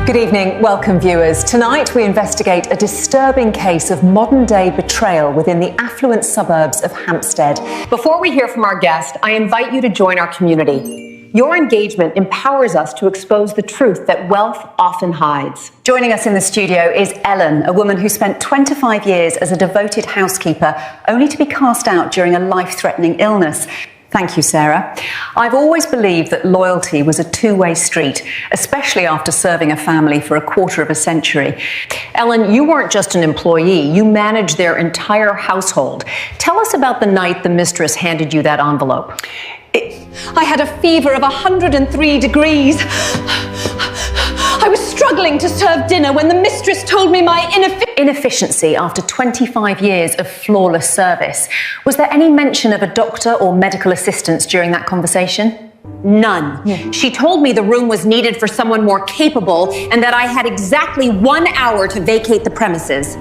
Good evening, welcome viewers. Tonight we investigate a disturbing case of modern-day betrayal within the affluent suburbs of Hampstead. Before we hear from our guest, I invite you to join our community. Your engagement empowers us to expose the truth that wealth often hides. Joining us in the studio is Ellen, a woman who spent 25 years as a devoted housekeeper, only to be cast out during a life-threatening illness. Thank you, Sarah. I've always believed that loyalty was a two-way street, especially after serving a family for a quarter of a century. Ellen, you weren't just an employee, you managed their entire household. Tell us about the night the mistress handed you that envelope. I had a fever of 103 degrees. I was struggling to serve dinner when the mistress told me my inefficiency after 25 years of flawless service. Was there any mention of a doctor or medical assistance during that conversation? None. She told me the room was needed for someone more capable and that I had exactly 1 hour to vacate the premises.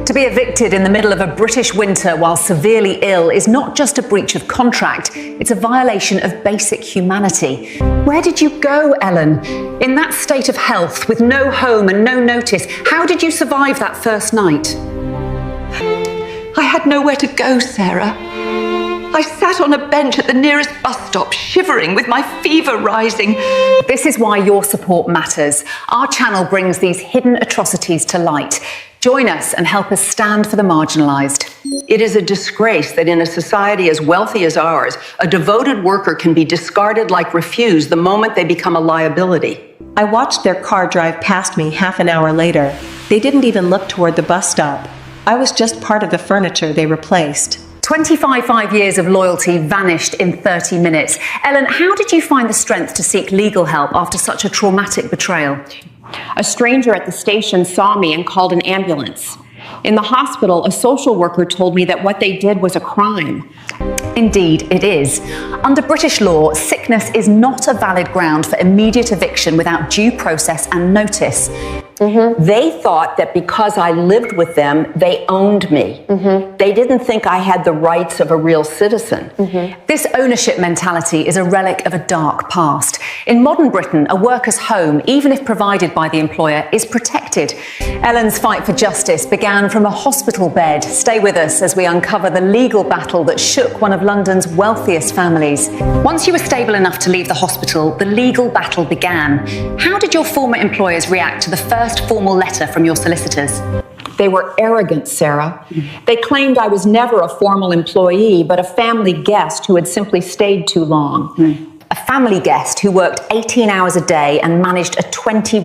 To be evicted in the middle of a British winter while severely ill is not just a breach of contract, it's a violation of basic humanity. Where did you go, Ellen? In that state of health, with no home and no notice, how did you survive that first night? I had nowhere to go, Sarah. I sat on a bench at the nearest bus stop, shivering with my fever rising. This is why your support matters. Our channel brings these hidden atrocities to light. Join us and help us stand for the marginalised. It is a disgrace that in a society as wealthy as ours, a devoted worker can be discarded like refuse the moment they become a liability. I watched their car drive past me half an hour later. They didn't even look toward the bus stop. I was just part of the furniture they replaced. 25 years of loyalty vanished in 30 minutes. Ellen, how did you find the strength to seek legal help after such a traumatic betrayal? A stranger at the station saw me and called an ambulance. In the hospital, a social worker told me that what they did was a crime. Indeed, it is. Under British law, sickness is not a valid ground for immediate eviction without due process and notice. They thought that because I lived with them, they owned me. They didn't think I had the rights of a real citizen. This ownership mentality is a relic of a dark past. In modern Britain, a worker's home, even if provided by the employer, is protected. Ellen's fight for justice began from a hospital bed. Stay with us as we uncover the legal battle that shook one of London's wealthiest families. Once you were stable enough to leave the hospital, the legal battle began. How did your former employers react to the first formal letter from your solicitors? They were arrogant, Sarah. They claimed I was never a formal employee, but a family guest who had simply stayed too long. A family guest who worked 18 hours a day and managed a 20